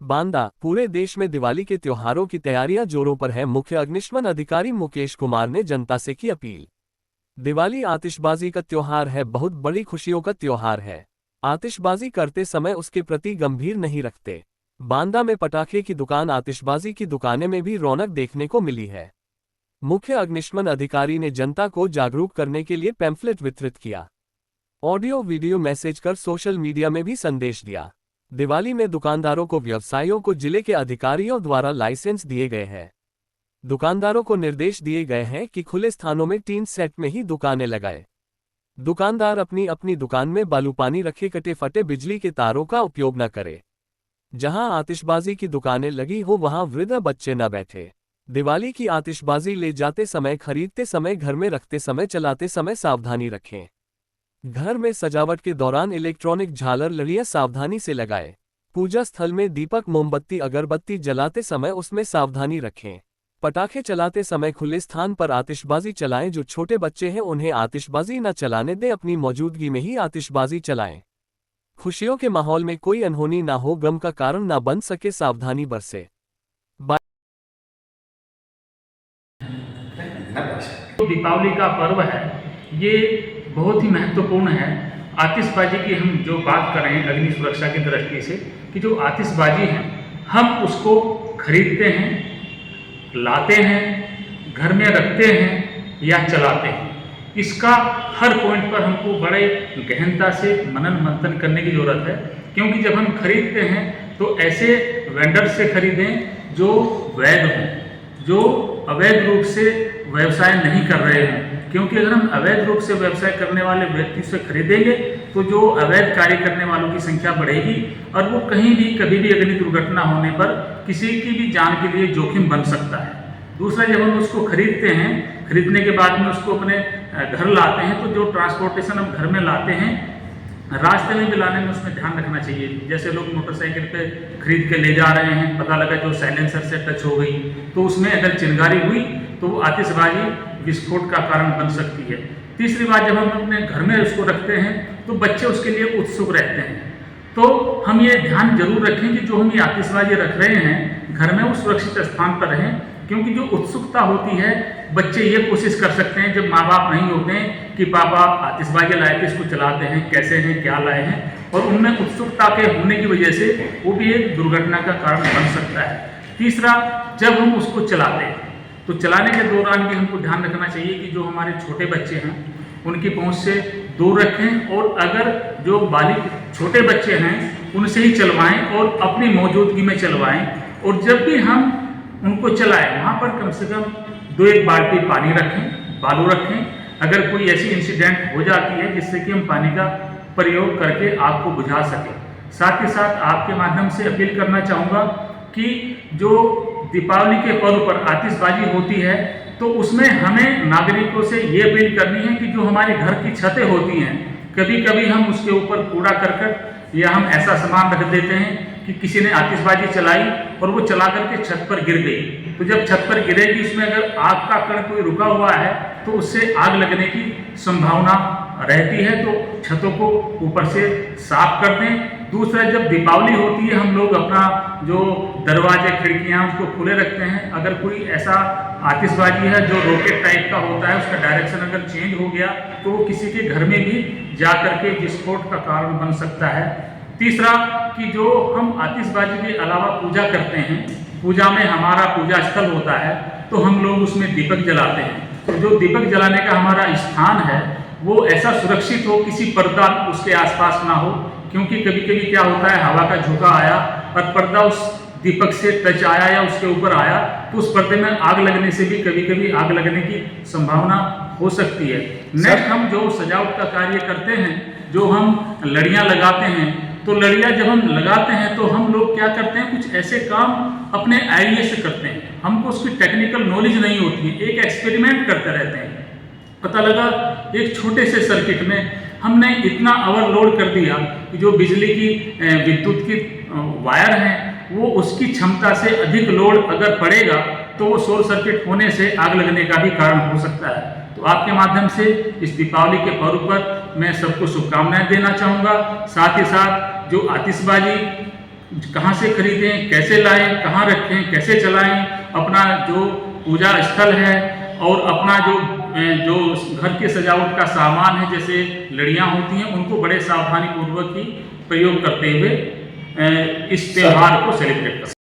बांदा, पूरे देश में दिवाली के त्योहारों की तैयारियां जोरों पर है। मुख्य अग्निशमन अधिकारी मुकेश कुमार ने जनता से की अपील। दिवाली आतिशबाजी का त्योहार है, बहुत बड़ी खुशियों का त्योहार है। आतिशबाजी करते समय उसके प्रति गंभीर नहीं रखते। बांदा में पटाखे की दुकान, आतिशबाजी की दुकानें में भी रौनक देखने को मिली है। मुख्य अग्निशमन अधिकारी ने जनता को जागरूक करने के लिए पैम्फलेट वितरित किया। ऑडियो वीडियो मैसेज कर सोशल मीडिया में भी संदेश दिया। दिवाली में दुकानदारों को, व्यवसायियों को जिले के अधिकारियों द्वारा लाइसेंस दिए गए हैं। दुकानदारों को निर्देश दिए गए हैं कि खुले स्थानों में 3 सेट में ही दुकानें लगाएं। दुकानदार अपनी अपनी दुकान में बालू पानी रखे, कटे फटे बिजली के तारों का उपयोग न करे। जहां आतिशबाजी की दुकानें लगी हो वहां वृद्ध बच्चे न बैठे। दिवाली की आतिशबाजी ले जाते समय, खरीदते समय, घर में रखते समय, चलाते समय सावधानी रखें। घर में सजावट के दौरान इलेक्ट्रॉनिक झालर, लड़ियां सावधानी से लगाएं। पूजा स्थल में दीपक, मोमबत्ती, अगरबत्ती जलाते समय उसमें सावधानी रखें। पटाखे चलाते समय खुले स्थान पर आतिशबाजी चलाएं। जो छोटे बच्चे हैं उन्हें आतिशबाजी न चलाने दें, अपनी मौजूदगी में ही आतिशबाजी चलाएं। खुशियों के माहौल में कोई अनहोनी ना हो, गम का कारण ना बन सके, सावधानी बरसे। दीपावली का पर्व है, ये बहुत ही महत्वपूर्ण है। आतिशबाजी की हम जो बात कर रहे हैं अग्नि सुरक्षा की दृष्टि से, कि जो आतिशबाजी है हम उसको खरीदते हैं, लाते हैं, घर में रखते हैं या चलाते हैं, इसका हर पॉइंट पर हमको बड़े गहनता से मनन मंथन करने की ज़रूरत है। क्योंकि जब हम खरीदते हैं तो ऐसे वेंडर से खरीदें जो वैध हों, जो अवैध रूप से व्यवसाय नहीं कर रहे हैं। क्योंकि अगर हम अवैध रूप से व्यवसाय करने वाले व्यक्ति से खरीदेंगे तो जो अवैध कार्य करने वालों की संख्या बढ़ेगी और वो कहीं भी कभी भी अग्नि दुर्घटना होने पर किसी की भी जान के लिए जोखिम बन सकता है। दूसरा, जब हम उसको खरीदते हैं, खरीदने के बाद में उसको अपने घर लाते हैं तो जो ट्रांसपोर्टेशन हम घर में लाते हैं, रास्ते में भी लाने में उसमें ध्यान रखना चाहिए। जैसे लोग मोटरसाइकिल पे खरीद के ले जा रहे हैं, पता लगा जो साइलेंसर से टच हो गई तो उसमें अगर चिंगारी हुई तो वो आतिशबाजी विस्फोट का कारण बन सकती है। तीसरी बात, जब हम अपने घर में उसको रखते हैं तो बच्चे उसके लिए उत्सुक रहते हैं। तो हम ये ध्यान जरूर रखें कि जो हम ये आतिशबाजी रख रहे हैं घर में वो सुरक्षित स्थान पर रहें। क्योंकि जो उत्सुकता होती है, बच्चे ये कोशिश कर सकते हैं जब माँ बाप नहीं होते हैं कि पापा आतिशबाजी लाए थे, इसको चलाते हैं, कैसे हैं, क्या लाए हैं, और उनमें उत्सुकता के होने की वजह से वो भी एक दुर्घटना का कारण बन सकता है। तीसरा, जब हम उसको चलाते हैं तो चलाने के दौरान भी हमको ध्यान रखना चाहिए कि जो हमारे छोटे बच्चे हैं उनकी पहुंच से दूर रखें, और अगर जो बालिग छोटे बच्चे हैं उनसे ही चलवाएं और अपनी मौजूदगी में चलवाएं। और जब भी हम उनको चलाएं वहाँ पर कम से कम 2-1 बाल्टी पानी रखें, बालू रखें। अगर कोई ऐसी इंसिडेंट हो जाती है जिससे कि हम पानी का प्रयोग करके आग को बुझा सकें। साथ ही साथ आपके माध्यम से अपील करना चाहूँगा कि जो दीपावली के पर्व पर आतिशबाजी होती है तो उसमें हमें नागरिकों से ये अपील करनी है कि जो हमारे घर की छतें होती हैं, कभी कभी हम उसके ऊपर कूड़ा करकट या हम ऐसा सामान रख देते हैं कि किसी ने आतिशबाजी चलाई और वो चला करके छत पर गिर गई। तो जब छत पर गिरेगी उसमें अगर आग का कण कोई रुका हुआ है तो उससे आग लगने की संभावना रहती है। तो छतों को ऊपर से साफ कर दें। दूसरा, जब दीपावली होती है हम लोग अपना जो दरवाजे, खिड़कियां उसको खुले रखते हैं। अगर कोई ऐसा आतिशबाजी है जो रॉकेट टाइप का होता है, उसका डायरेक्शन अगर चेंज हो गया तो वो किसी के घर में भी जा करके विस्फोट का कारण बन सकता है। तीसरा, कि जो हम आतिशबाजी के अलावा पूजा करते हैं, पूजा में हमारा पूजा स्थल होता है तो हम लोग उसमें दीपक जलाते हैं। तो जो दीपक जलाने का हमारा स्थान है वो ऐसा सुरक्षित हो, किसी पर्दा उसके आसपास ना हो। क्योंकि कभी कभी क्या होता है, हवा का झोंका आया और पर्दा उस दीपक से टच आया या उसके ऊपर आया तो उस पर्दे में आग लगने से भी कभी कभी आग लगने की संभावना हो सकती है। नेक्स्ट, हम जो सजावट का कार्य करते हैं, जो हम लड़ियां लगाते हैं, तो लड़ियां जब हम लगाते हैं तो हम लोग क्या करते हैं, कुछ ऐसे काम अपने आइडिया से करते हैं। हमको उसकी टेक्निकल नॉलेज नहीं होती है, एक एक्सपेरिमेंट करते रहते हैं। पता लगा एक छोटे से सर्किट में हमने इतना ओवरलोड कर दिया कि जो बिजली की विद्युत की वायर हैं वो उसकी क्षमता से अधिक लोड अगर पड़ेगा तो वो शॉर्ट सर्किट होने से आग लगने का भी कारण हो सकता है। तो आपके माध्यम से इस दीपावली के पर्व पर मैं सबको शुभकामनाएं देना चाहूँगा। साथ ही साथ जो आतिशबाजी कहाँ से खरीदें, कैसे लाएं, कहाँ रखें, कैसे चलाएं, अपना जो पूजा स्थल है और अपना जो घर के सजावट का सामान है, जैसे लड़ियाँ होती हैं, उनको बड़े सावधानी पूर्वक ही प्रयोग करते हुए इस त्यौहार को सेलिब्रेट करते हैं।